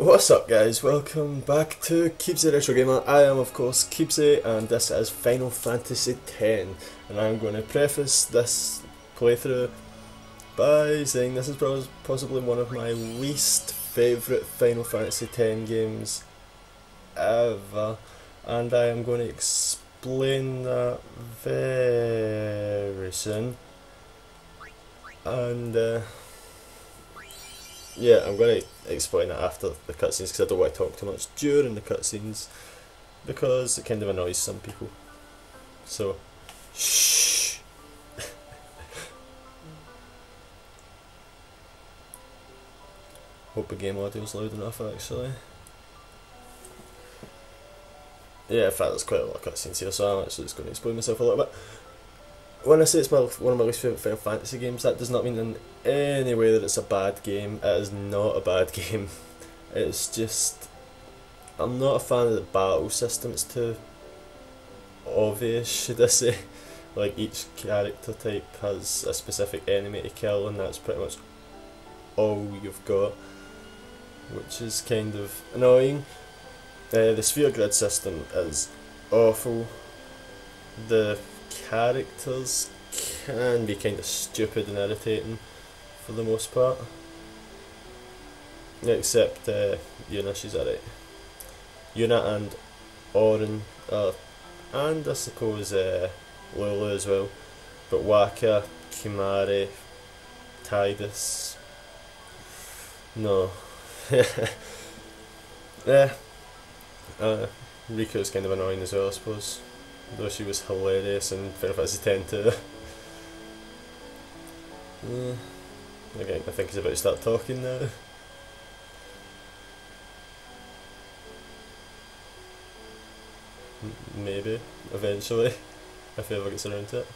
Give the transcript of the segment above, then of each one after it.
What's up guys, welcome back to Keepsy Retro Gamer. I am of course Keepsy and this is Final Fantasy X, and I'm going to preface this playthrough by saying this is possibly one of my least favourite Final Fantasy X games ever, and I am going to explain that very soon. And yeah, I'm going to explain it after the cutscenes because I don't want to talk too much during the cutscenes because it kind of annoys some people. So, shh. Hope the game audio is loud enough actually. Yeah, in fact there's quite a lot of cutscenes here, so I'm actually just going to explain myself a little bit. When I say it's one of my least favourite Final Fantasy games, that does not mean in any way that it's a bad game. It is not a bad game. It's just, I'm not a fan of the battle system. It's too obvious, should I say. Like, each character type has a specific enemy to kill, and that's pretty much all you've got, which is kind of annoying. The sphere grid system is awful. The characters can be kind of stupid and irritating for the most part, except Yuna, she's alright. Yuna and Auron, and I suppose Lulu as well, but Waka, Kimari, Tidus, no. Yeah, Riku's kind of annoying as well, I suppose. Though she was hilarious in Final Fantasy X too. Okay, I think he's about to start talking now. Maybe, eventually, if he ever gets around to it.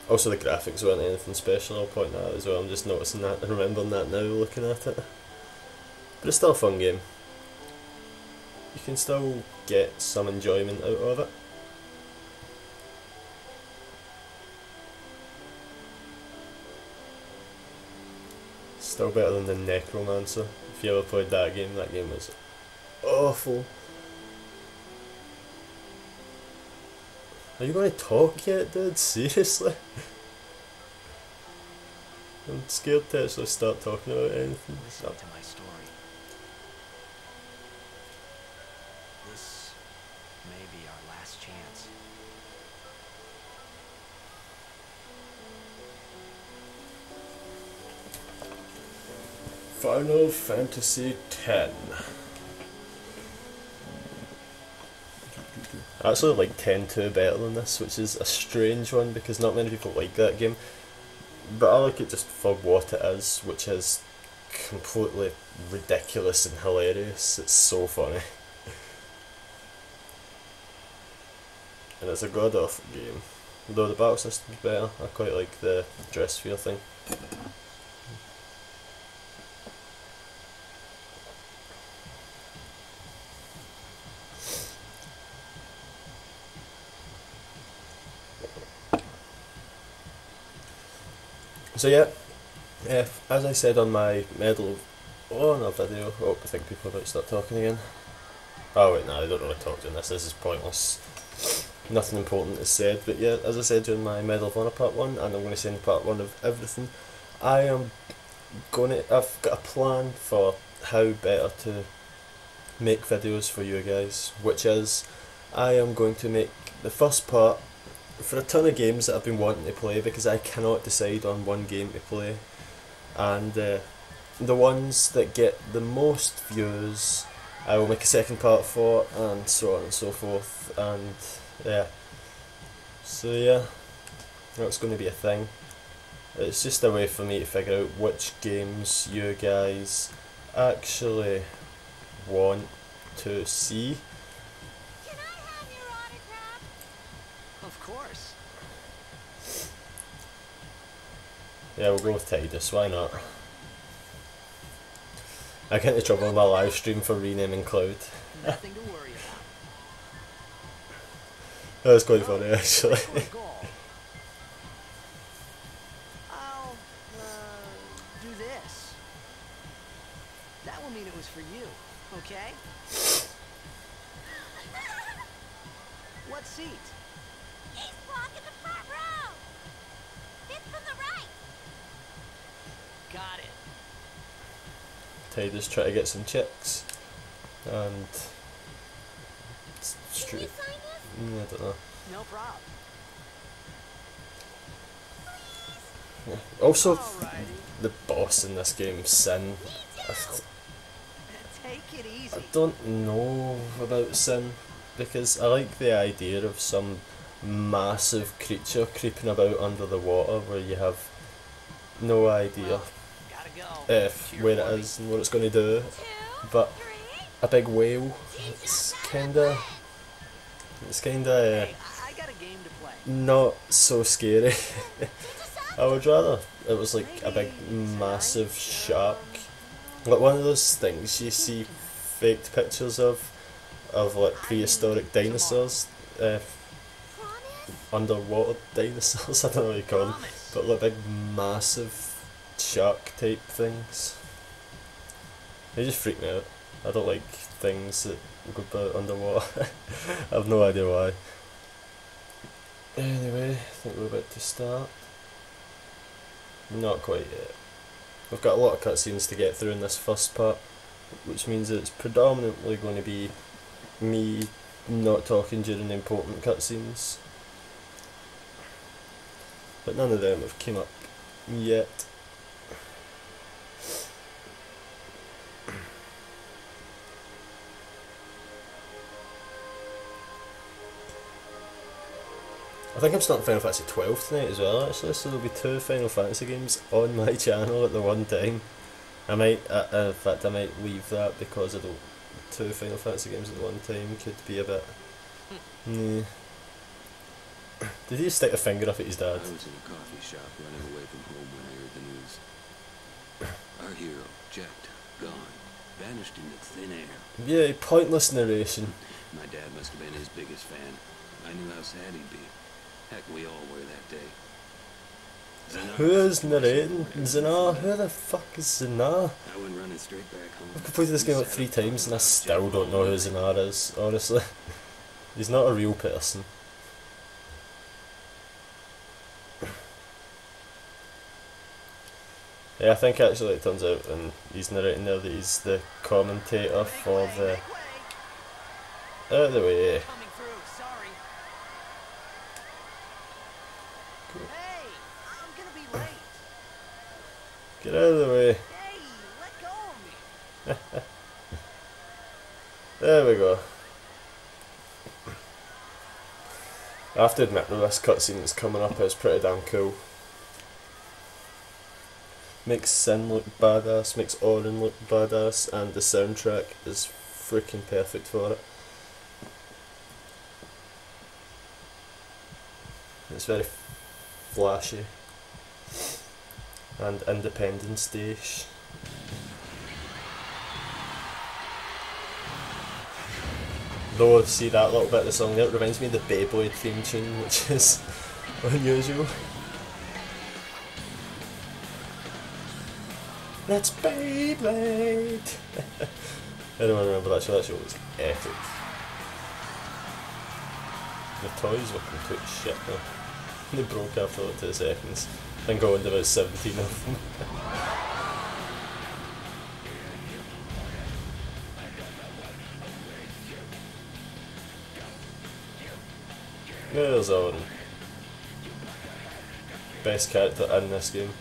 Also the graphics weren't anything special, I'll point that out as well. I'm just noticing that and remembering that now looking at it. But it's still a fun game. You can still get some enjoyment out of it. Still better than the Necromancer. If you ever played that game was awful. Are you going to talk yet, dude? Seriously? I'm scared to actually start talking about anything. Listen to my story. This may be our last chance. Final Fantasy X. I actually like 10-2 better than this, which is a strange one because not many people like that game. But I like it just for what it is, which is completely ridiculous and hilarious. It's so funny. And it's a god awful game. Though the battle system's better, I quite like the dress sphere thing. So yeah, as I said on my Medal of Honor video, I think people are about to start talking again. Oh wait, no, they don't really talk during this is pointless. Nothing important is said, but yeah, as I said during my Medal of Honor part 1, and I'm going to say in part 1 of everything, I've got a plan for how better to make videos for you guys, which is, I am going to make the first part for a ton of games that I've been wanting to play because I cannot decide on one game to play, and the ones that get the most views I will make a second part for, and so on and so forth. And yeah, so yeah, that's going to be a thing. It's just a way for me to figure out which games you guys actually want to see. Of course. Yeah, we'll go with Tidus, why not? I get into trouble with my live stream for renaming Cloud. Nothing to worry about. That was quite funny actually. I'll this. That will mean it was for you, okay? What seat? He's blocking the front row. Fifth from the right. Got it. Tiger's trying to get some chicks, and it's Can we straight. sign this? I don't know. No problem. Also, Alrighty. the boss in this game, Sin. Take it easy. I don't know about Sin, because I like the idea of some massive creature creeping about under the water where you have no idea Well, gotta go. where it is and what it's going to do. 2, But 3. a big whale, it's kinda Hey, I got a game to play. not so scary. I would rather it was like a big massive shark, like one of those things you see faked pictures of like prehistoric dinosaurs, Promise? underwater dinosaurs, I don't know what you call them, Promise. but like big massive shark type things. They just freak me out. I don't like things that go about underwater. I have no idea why. Anyway, I think we're about to start. Not quite yet. We've got a lot of cutscenes to get through in this first part, which means it's predominantly going to be me not talking during important cutscenes. But none of them have come up yet. I think I'm starting Final Fantasy 12 tonight as well, actually, so there'll be 2 Final Fantasy games on my channel at the one time. I might, in fact, I might leave that because I don't. 2 Final Fantasy games at the one time could be a bit. Did he just stick a finger up at his dad? I was in a coffee shop running away from home when I heard the news. Our hero, Jet, gone, vanished into thin air. Yeah, pointless narration. My dad must have been his biggest fan. I knew how sad he'd be. Heck, we all were that day. Zanar Who is was the narrating? voice. Zanar? Who the fuck is Zanar? I went running straight back home. I've completed this game like 3 times and I still don't know who Zanar is, honestly. He's not a real person. Yeah, I think actually it turns out when he's narrating there that he's the commentator for the... Make way. Out of the way. Coming through, sorry. Hey, I'm gonna be late. Get out of the way. Hey, let go of me. There we go. I have to admit though, this cutscene that's coming up is pretty damn cool. Makes Sin look badass, makes Orin look badass, and the soundtrack is freaking perfect for it. It's very flashy and Independence Day-ish. Though, see that little bit of the song there, it reminds me of the Beyblade theme tune, which is unusual. Let's Beyblade! Anyone remember that show? That show was epic. The toys were complete shit though. They broke after like 2 seconds. And go into about 17 of them. There's Owen. Best character in this game.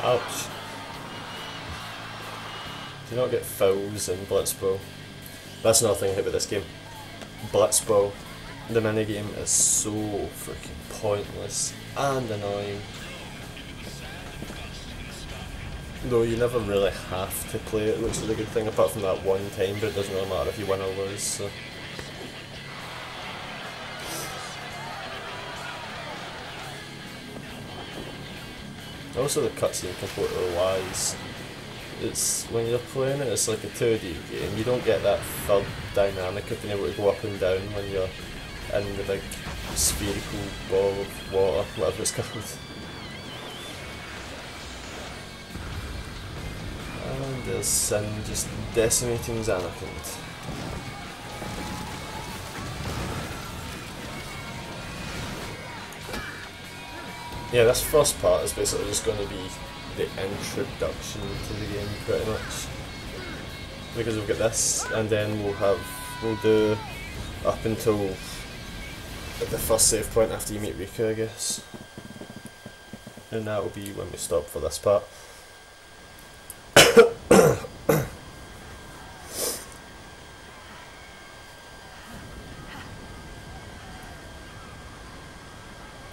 Ouch. Do you not get fouls in Blitzball? That's another thing I hate about this game. Blitzball, the minigame, is so freaking pointless and annoying. Though you never really have to play it, which is a good thing, apart from that one time, but it doesn't really matter if you win or lose, so. Also the cutscene completely lies. It's, when you're playing it, it's like a 2D game, you don't get that third dynamic of being able to go up and down when you're in the big spherical ball of water, whatever it's called. And there's Sin just decimating Xanathand. Yeah, this first part is basically just going to be the introduction to the game, pretty much. Because we've got this, and then we'll do up until the first save point after you meet Rika, I guess. And that will be when we stop for this part.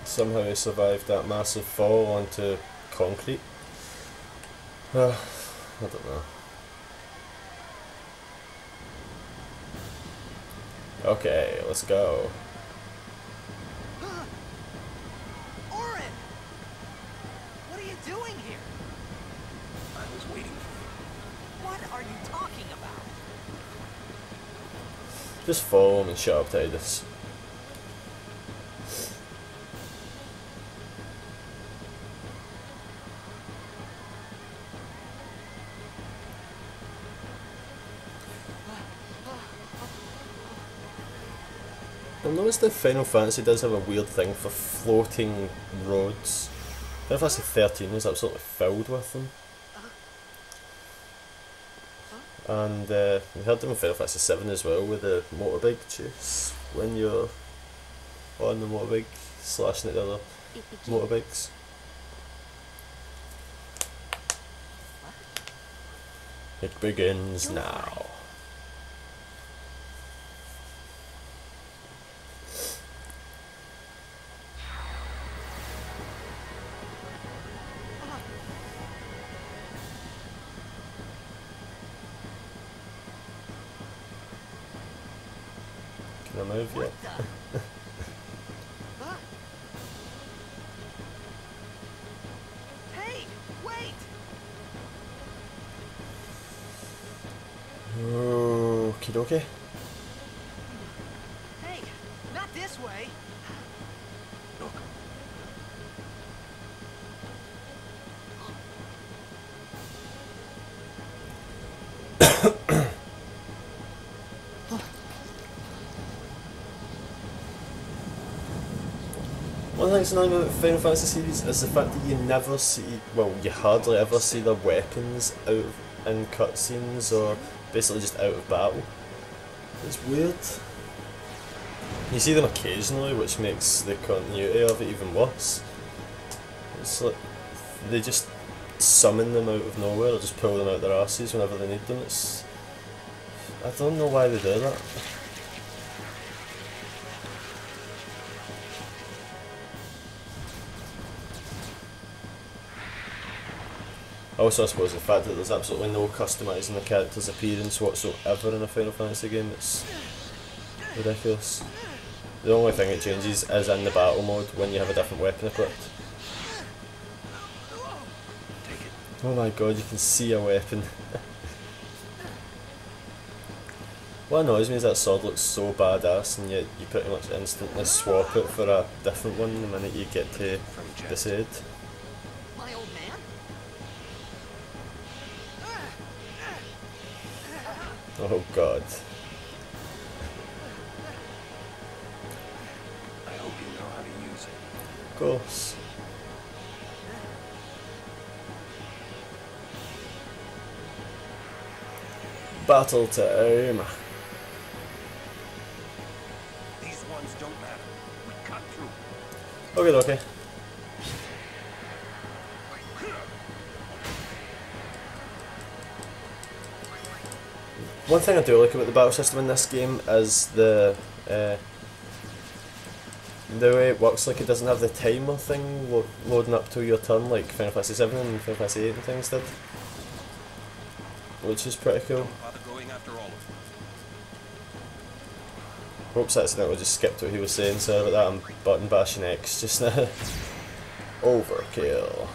Somehow he survived that massive fall onto concrete. I don't know. Okay, let's go. Orin! What are you doing here? I was waiting for you. What are you talking about? Just follow him and shut up, Tidus. I've noticed that Final Fantasy does have a weird thing for floating roads. Final Fantasy 13 is absolutely filled with them. And we had them in Final Fantasy 7 as well with the motorbike chase. When you're on the motorbike, slashing at the other motorbikes. It begins now. Can I move yet? Huh? Hey, wait! Okie dokie. Hey, not this way. Look, One thing that's annoying about the Final Fantasy series is the fact that you never see, well, you hardly ever see their weapons out in cutscenes or basically just out of battle. It's weird. You see them occasionally, which makes the continuity of it even worse. It's like they just summon them out of nowhere or just pull them out their asses whenever they need them. It's, I don't know why they do that. Also, I suppose the fact that there's absolutely no customising the character's appearance whatsoever in a Final Fantasy game, it's ridiculous. The only thing it changes is in the battle mode when you have a different weapon equipped. take it. Oh my god, you can see a weapon. What annoys me is that sword looks so badass and yet you pretty much instantly swap it for a different one the minute you get to this head. My old man? Oh god. I hope you know how to use it. Of course. Battle time. These ones don't matter. We cut through. Okay, okay. One thing I do like about the battle system in this game is the way it works. Like, it doesn't have the timer thing loading up to your turn like Final Fantasy 7 and Final Fantasy 8 and things did. which is pretty cool. Don't bother going after all of them. Oops, accidentally just skipped what he was saying, sorry about that, I'm button bashing X just now. Overkill.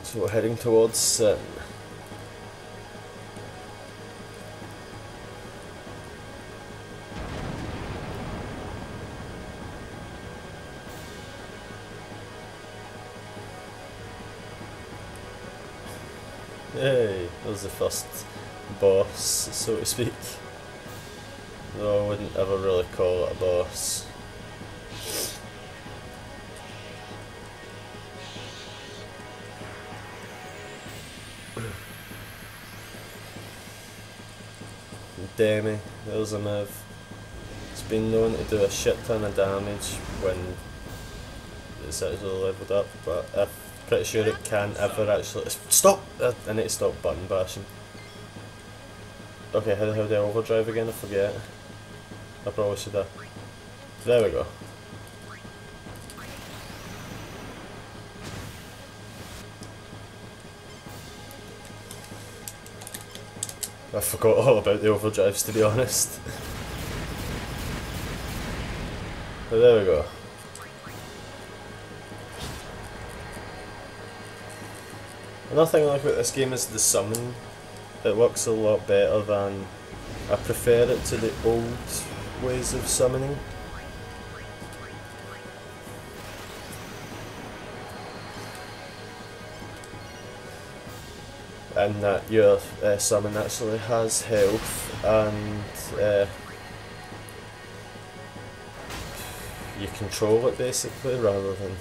So we're heading towards Sin. Yay, that was the first boss, so to speak. Though I wouldn't ever really call it a boss. Demi, there's a move. It's been known to do a shit ton of damage when it's actually leveled up, but I'm pretty sure it can't ever actually... Stop! I need to stop button bashing. Okay, how the hell do I overdrive again? I forget. I probably should have. There we go. I forgot all about the overdrives, to be honest. But there we go. Another thing I like about this game is the summon. It works a lot better than... I prefer it to the old ways of summoning. And that your summon actually has health and you control it basically rather than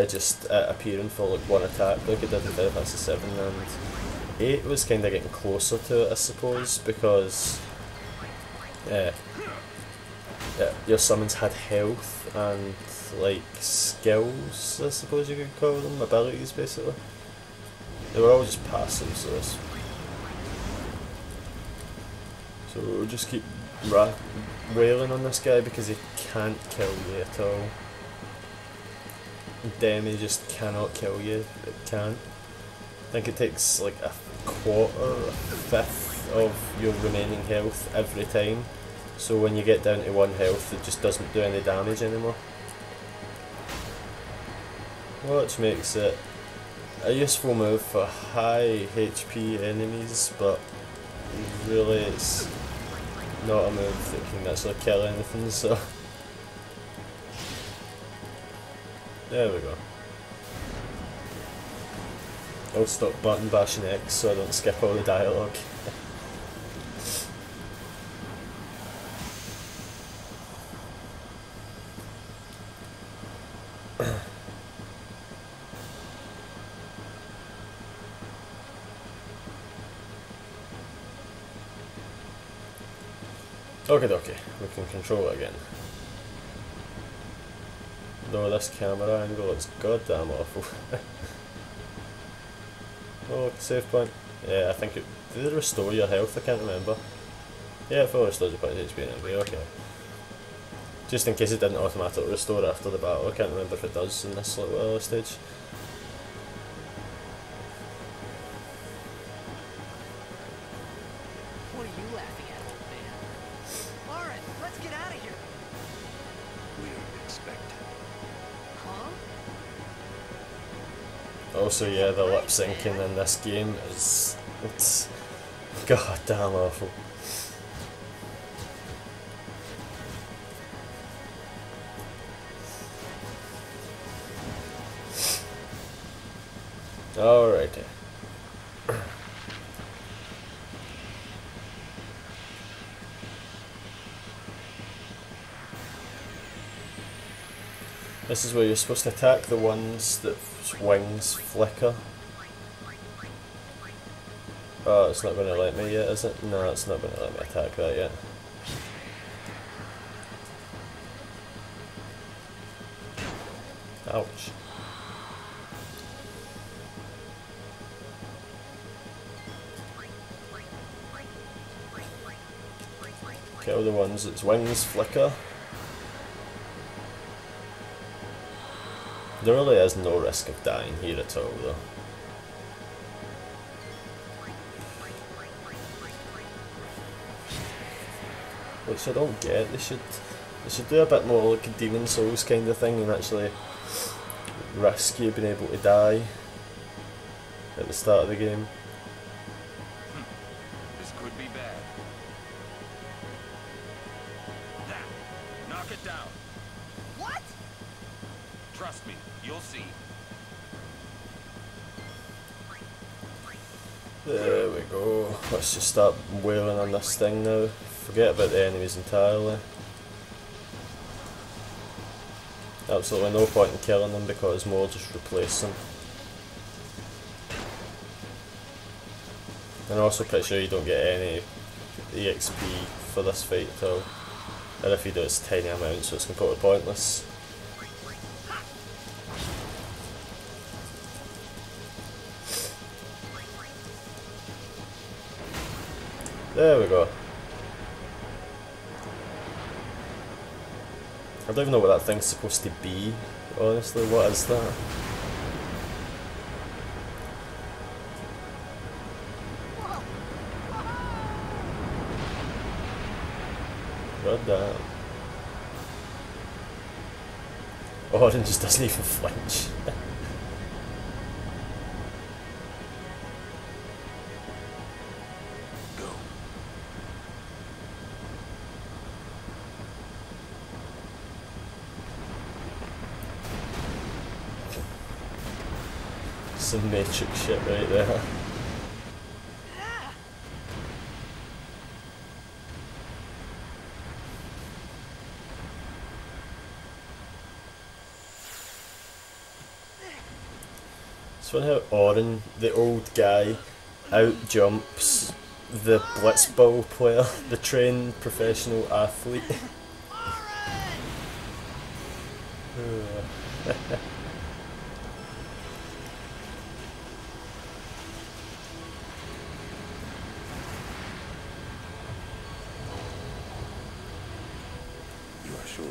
just appearing for like one attack like it did in Final Fantasy 7, and 8 was kind of getting closer to it, I suppose, because your summons had health and like skills, I suppose you could call them, abilities basically. They were all just passive, so we'll just keep wailing on this guy because he can't kill you at all. Demi just cannot kill you, it can't. I think it takes like a quarter, a fifth of your remaining health every time, so when you get down to 1 health it just doesn't do any damage anymore. Which makes it a useful move for high HP enemies, but really it's not a move that can actually kill anything, so... There we go. I'll stop button bashing X so I don't skip all the dialogue. Okie dokie, we can control it again. Though this camera angle is goddamn awful. Oh, save point. Yeah, I think it... Did it restore your health? I can't remember. Yeah, it fully restores your point HP and everything, okay. Just in case it didn't automatically restore after the battle, I can't remember if it does in this little early stage. What are you laughing at, old man? Alright, let's get out of here. We're expected. Huh? Also, yeah, the lip syncing in this game is... It's goddamn awful. Alrighty. This is where you're supposed to attack the ones that wings flicker. Oh, it's not going to let me yet, is it? No, it's not going to let me attack that yet. Ouch. Kill the ones its wings flicker. There really is no risk of dying here at all though. Which I don't get. They should do a bit more like a Demon Souls kind of thing and actually risk you being able to die at the start of the game. This could be bad. That. Knock it down. What? Trust me, you'll see. There we go. Let's just start wailing on this thing now. Forget about the enemies entirely. Absolutely no point in killing them because more just replace them. And I'm also pretty sure you don't get any EXP for this fight at all. And if you do, it's a tiny amount, so it's completely pointless. There we go. I don't even know what that thing's supposed to be, honestly. What is that? God damn. Orange just doesn't even flinch. Some Matrix shit right there. It's funny how Orin, the old guy, out jumps the blitzball player, the trained professional athlete. Sure.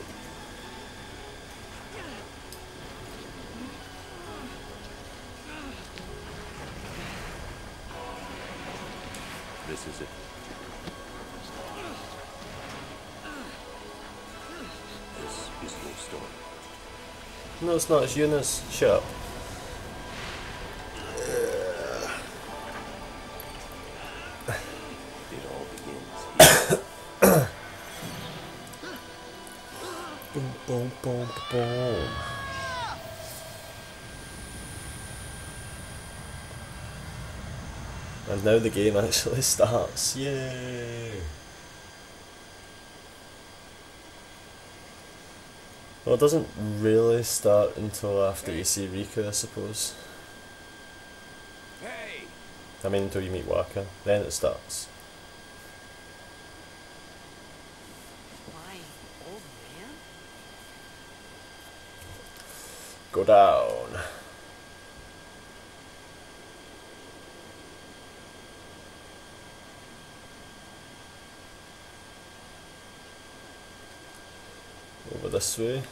This is it. This is your story. No, it's not. It's Eunice. Shut up. It all begins here. Boom, boom, boom, boom. And now the game actually starts. Yay! Well, it doesn't really start until after you see Riku, I suppose. Hey! I mean, until you meet Waka. Then it starts. Why, old man? Go down. Over this way.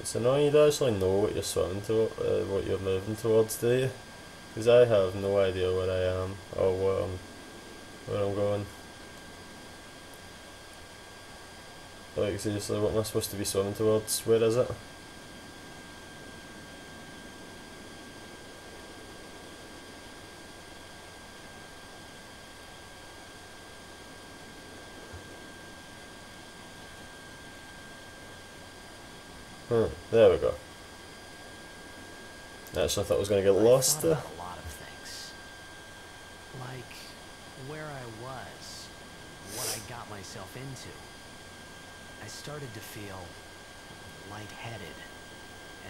It's annoying you don't actually know what you're swimming to, what you're moving towards, do you? Because I have no idea where I am or where I'm going. Like seriously, what am I supposed to be swimming towards? Where is it? There we go. Actually, I thought I was going to get lost there. I thought about a lot of things. Like where I was, what I got myself into. I started to feel lightheaded,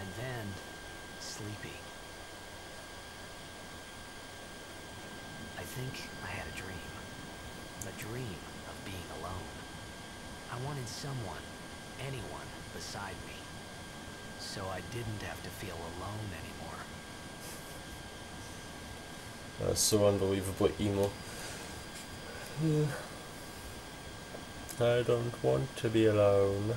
and then sleepy. I think I had a dream of being alone. I wanted someone, anyone beside me, so I didn't have to feel alone anymore. That's so unbelievably emo. I don't want to be alone.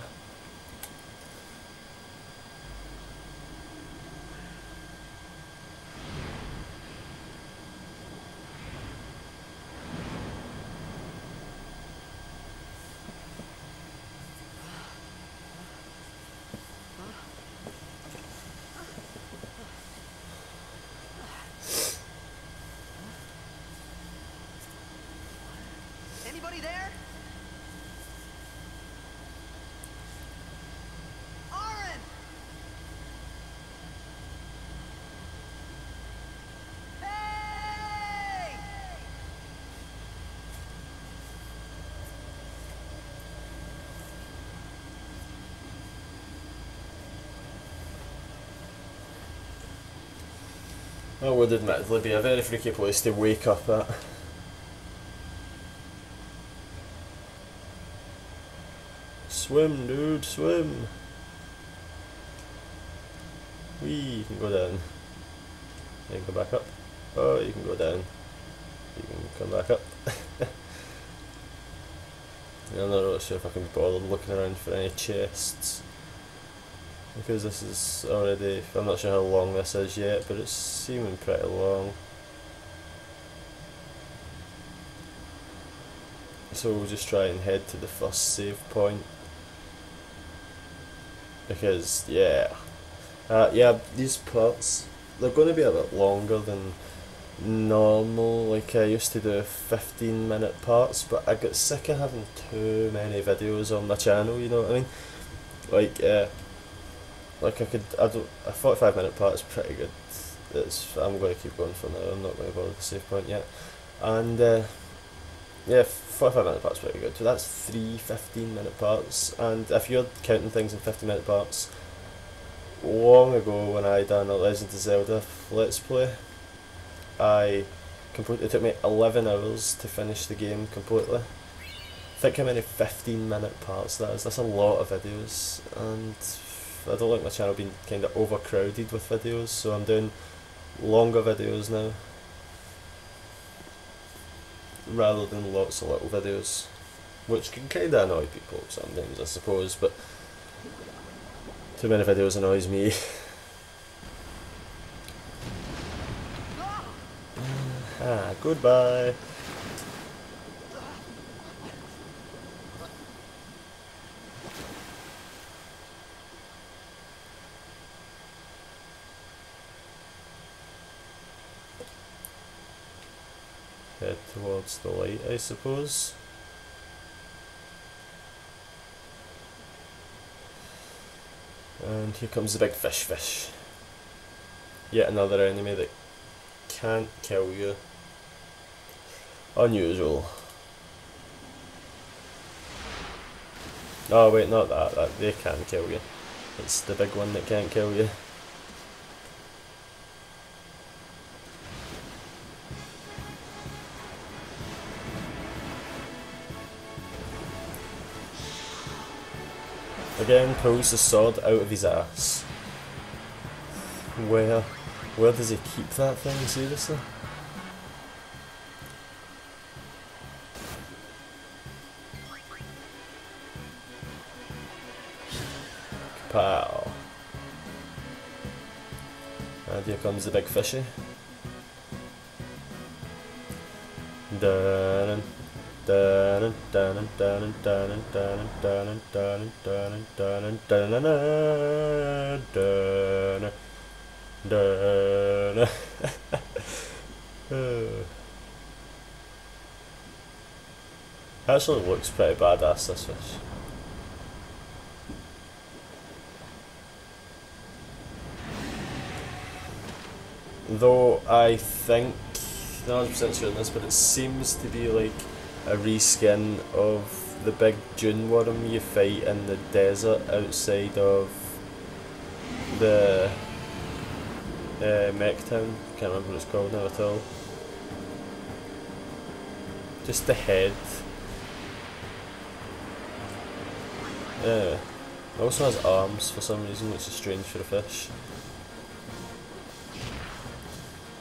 Anybody there? Aaron! Hey! That would admittedly be a very freaky place to wake up at. Swim, dude, swim! Whee, you can go down. You can go back up. Oh, you can go down. You can come back up. Yeah, I'm not really sure if I can be bothered looking around for any chests. Because this is already, I'm not sure how long this is yet, but it's seeming pretty long. So we'll just try and head to the first save point. Because, yeah. Yeah, these parts, they're going to be a bit longer than normal. Like, I used to do 15-minute parts, but I got sick of having too many videos on my channel, you know what I mean? Like a 45-minute part is pretty good. I'm going to keep going for now, I'm not going to bother the save point yet. And, yeah, 45-minute parts pretty good. So that's 3 15-minute parts, and if you're counting things in 50-minute parts, long ago when I done a Legend of Zelda Let's Play, it took me 11 hours to finish the game completely. Think how many 15-minute parts that is. That's a lot of videos, and I don't like my channel being kind of overcrowded with videos, so I'm doing longer videos now, rather than lots of little videos, which can kind of annoy people sometimes, I suppose, but too many videos annoys me. Goodbye. Head towards the light, I suppose. And here comes the big fish. Yet another enemy that can't kill you. Unusual. Oh wait, not that. They can kill you. It's the big one that can't kill you. Again, pulls the sword out of his ass. Where does he keep that thing, seriously? Kapow. And here comes the big fishy. Dun dun dun dun dun dun dun dun dun dun dun dun dun dun. Actually looks pretty badass, this fish. Though I think, not 100% sure on this, but it seems to be like a reskin of the big dune worm you fight in the desert outside of the mech town. Can't remember what it's called now at all. Just the head. It also has arms for some reason, which is strange for a fish.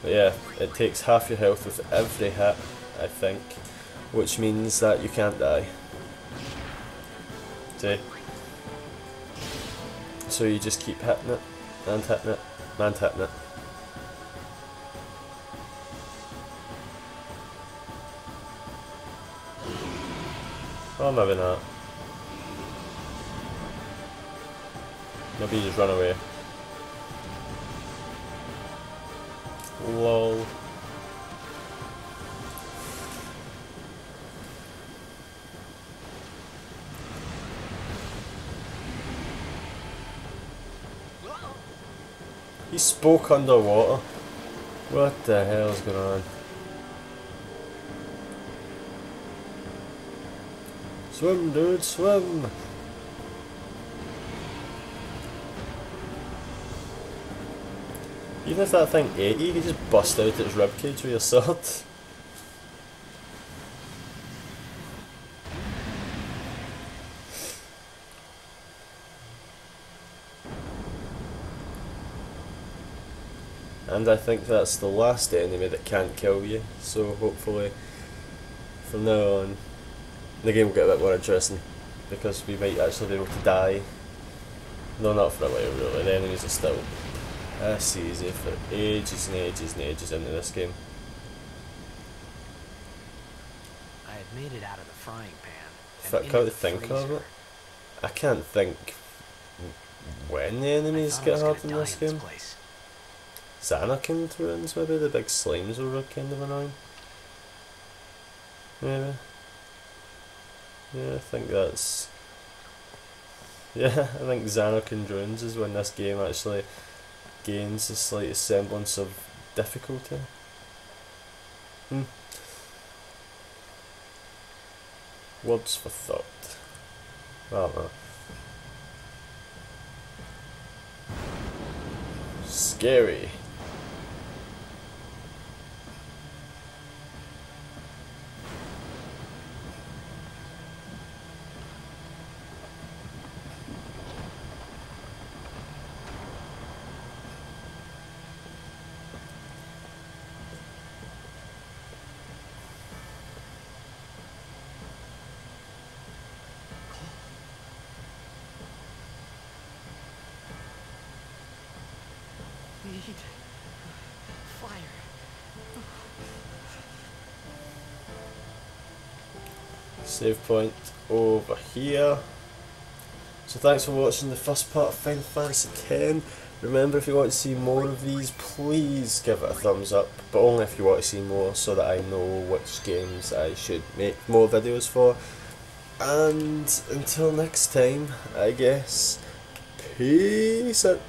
But yeah, it takes half your health with every hit, I think, which means that you can't die. See? So you just keep hitting it, and hitting it, and hitting it. Oh, maybe not. Maybe you just run away. Lol. He spoke underwater. What the hell is going on? Swim, dude, swim! Even if that thing ate you, you could just bust out its ribcage with your sword. And I think that's the last enemy that can't kill you, so hopefully from now on the game will get a bit more interesting, because we might actually be able to die. No, not for a while really, the enemies are still this easy for ages and ages and ages into this game. I had made it out of the frying pan. If I can't think of it. I can't think when the enemies get hard in this game. Xanakin ruins maybe, the big slimes were kind of annoying. Maybe. Yeah, I think that's... Yeah, I think Xanakin ruins is when this game actually gains the slightest semblance of difficulty. Words for thought. I don't know. Scary. Need fire. Save point over here. So thanks for watching the first part of Final Fantasy X. Remember, if you want to see more of these, please give it a thumbs up, but only if you want to see more, so that I know which games I should make more videos for. And until next time, I guess, peace out.